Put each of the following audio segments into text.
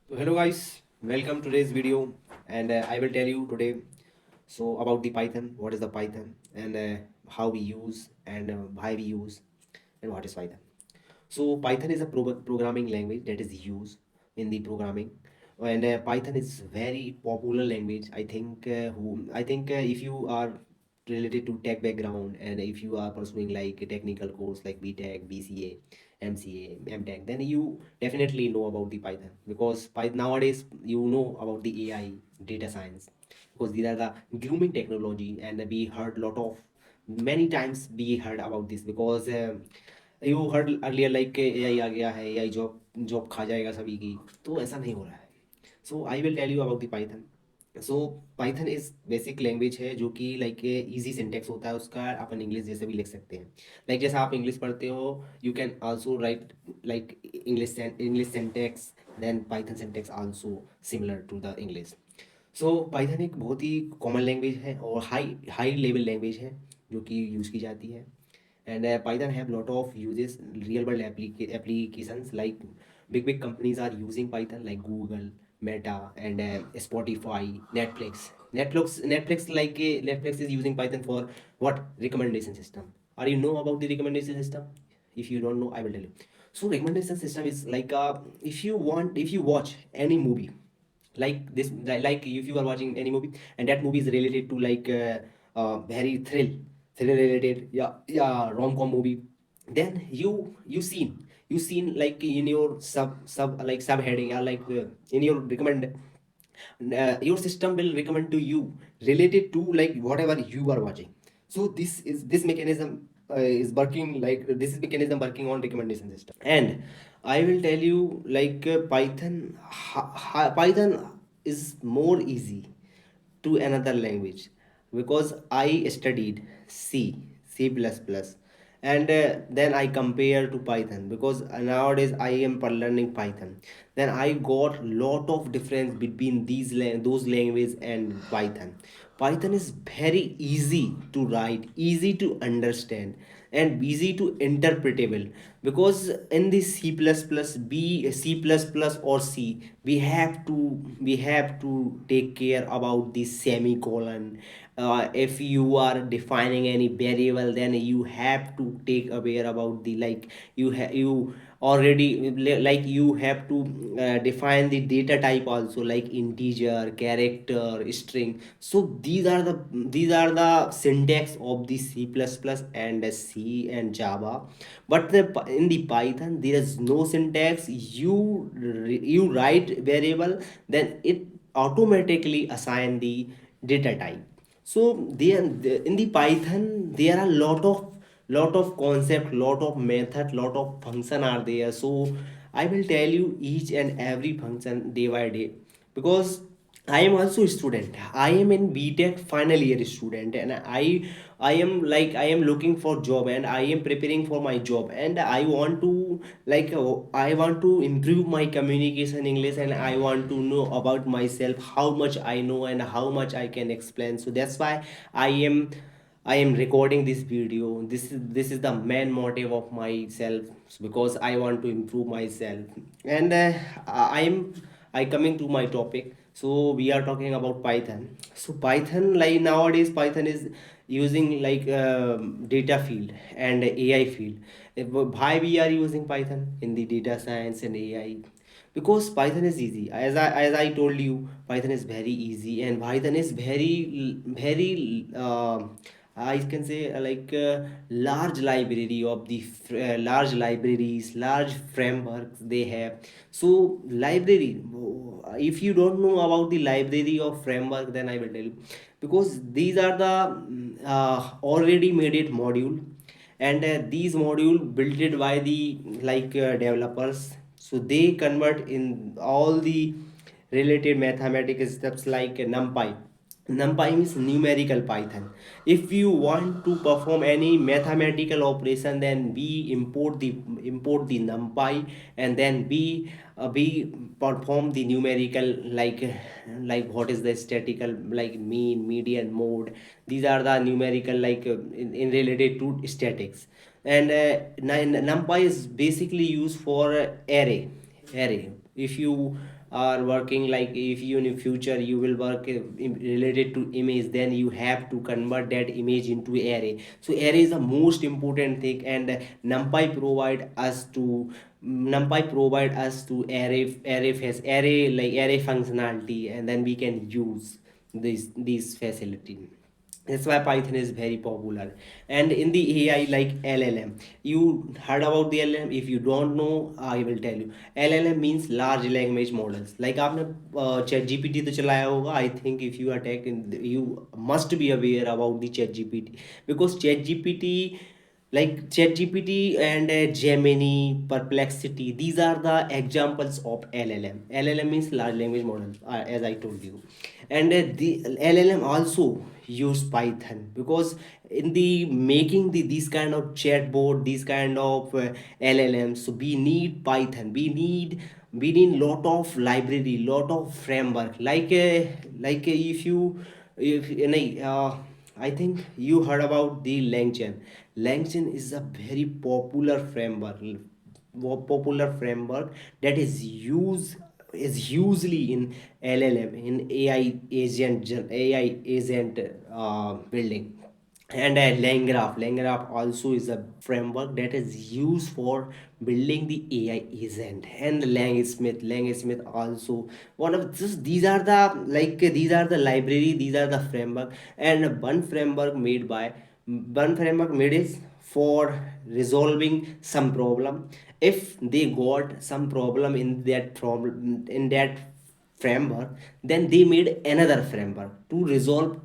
So hello guys, welcome to today's video, and I will tell you today about the Python, what is the Python, and how we use and why we use and what is Python. So Python is a programming language that is used in the programming, and Python is very popular language. I think if you are related to tech background, and if you are pursuing like a technical course like BTech, BCA, MCA, MTech, then you definitely know about the Python, because nowadays you know about the AI, data science, because these are the grooming technology, and we heard lot of many times we heard about this, because you heard earlier like के AI आ गया है, AI job job खा जाएगा सभी की। तो ऐसा नहीं हो रहा है। So I will tell you about the python. So python is basic language है जो कि लाइक इजी सिंटेक्स होता है उसका, अपन इंग्लिश जैसे भी लिख सकते हैं। लाइक जैसा आप इंग्लिश पढ़ते हो, you can also write like English syntax, then Python syntax also similar to the English. So Python एक बहुत ही कॉमन लैंग्वेज है और हाई हाई लेवल लैंग्वेज है जो कि यूज़ की जाती है। And Python have lot of uses, real world applications, like big companies are using Python like Google, Meta, and Spotify, Netflix like Netflix is using Python for what? Recommendation system. Are you know about the recommendation system? If you don't know, I will tell you. So recommendation system is like if you watch any movie like this, like if you are watching any movie and that movie is related to like very thrill related, yeah, rom-com movie, then you seen like in your sub like subheading, or like in your recommend, your system will recommend to you related to like whatever you are watching. So this mechanism is working, like this is mechanism working on recommendation system. And I will tell you like Python is more easy to another language, because I studied C++, and then I compare to Python, because nowadays I am learning Python. Then I got lot of difference between those languages and Python. Python is very easy to write, easy to understand, and easy to interpretable, because in the C++ or C, we have to take care about the semicolon. If you are defining any variable, then you have to take aware about the like you already like you have to define the data type also, like integer, character, string. So these are the syntax of the C++ and C and Java. But in the Python there is no syntax. You write variable, then it automatically assign the data type. So in the Python there are lot of concept, lot of method, lot of function are there. So I will tell you each and every function day by day, because I am also a student. I am in BTech final year student, and I am looking for job, and I am preparing for my job, and I want to like I want to improve my communication English, and I want to know about myself, how much I know and how much I can explain. So that's why I am I am recording this video. This is the main motive of myself, because I want to improve myself. And I coming to my topic. So we are talking about Python. So Python, like nowadays Python is using like data field and AI field. Why we are using Python in the data science and AI? Because Python is easy. As I told you, Python is very easy, and Python is very I can say like large library of the large libraries, large frameworks they have. So library, if you don't know about the library of framework, then I will tell you, because these are the already made it module, and these module built it by the like developers. So they convert in all the related mathematical steps like NumPy. NumPy means numerical Python. If you want to perform any mathematical operation, then we import the NumPy, and then we perform the numerical like what is the statistical, like mean, median, mode. These are the numerical like in related to statics. And NumPy is basically used for array. If you are working, like if you in future you will work related to image, then you have to convert that image into array. So array is the most important thing, and numpy provide us to array like array functionality, and then we can use this facility. That's why Python is very popular. And in the AI, like LLM, you heard about the LLM? If you don't know, I will tell you. LLM means large language models. Like आपने chat GPT तो चलाया होगा, I think if you are tech, you must be aware about the chat GPT, because chat GPT, like ChatGPT and Gemini, Perplexity, these are the examples of LLM. LLM means large language model, as I told you. And the LLM also use Python, because in the making these kind of chatbot, these kind of LLMs, so we need Python. We need lot of library, lot of framework. If you if I think you heard about the LangChain. LangChain is a very popular framework that is usually in LLM, in AI agent building. And LangGraph also is a framework that is used for building the AI agent. And Langsmith also one of just, these are the library, these are the framework. And one framework made is for resolving some problem. If they got some problem in that framework, then they made another framework to resolve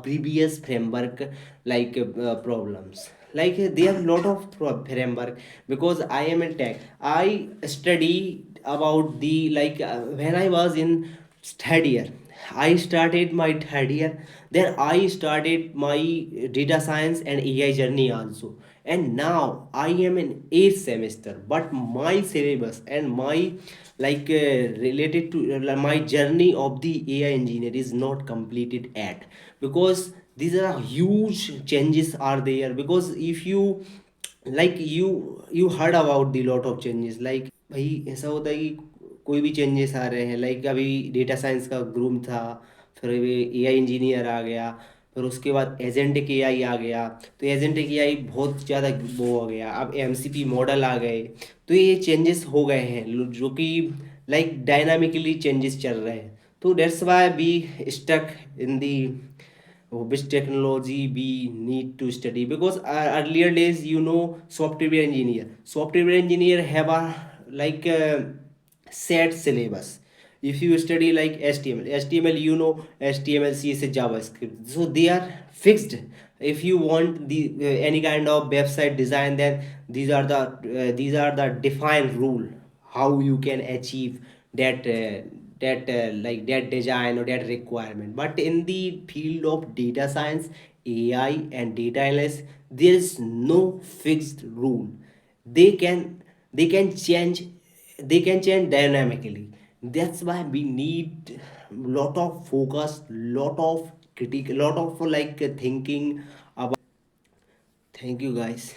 previous framework, problems. They have lot of framework. Because I am in tech, I study about the when I was in third year, I started my third year. Then I started my data science and AI journey also. And now I am in eighth semester, but my syllabus and my related to my journey of the AI engineer is not completed yet. Because these are huge changes are there. Because if you you heard about the lot of changes, भाई ऐसा होता है कि कोई भी changes आ रहे हैं, अभी डेटा साइंस का ग्रूम था, फिर एआई इंजीनियर आ गया, फिर उसके बाद एजेंटिक एआई आ गया। तो एजेंटिक एआई बहुत ज़्यादा वो हो गया, अब एमसीपी मॉडल आ गए। तो ये चेंजेस हो गए हैं जो कि डायनामिकली चेंजेस चल रहे हैं। तो that's why we stuck in the which technology we need to study. Because earlier days, software engineer have a set syllabus. If you study like html, html, css, javascript, so they are fixed. If you want the any kind of website design, then these are the defined rule how you can achieve that that design or that requirement. But in the field of data science, AI and data analysis, there is no fixed rule. They can they can change they can change dynamically. That's why we need lot of focus, lot of critique, lot of thinking about. Thank you, guys.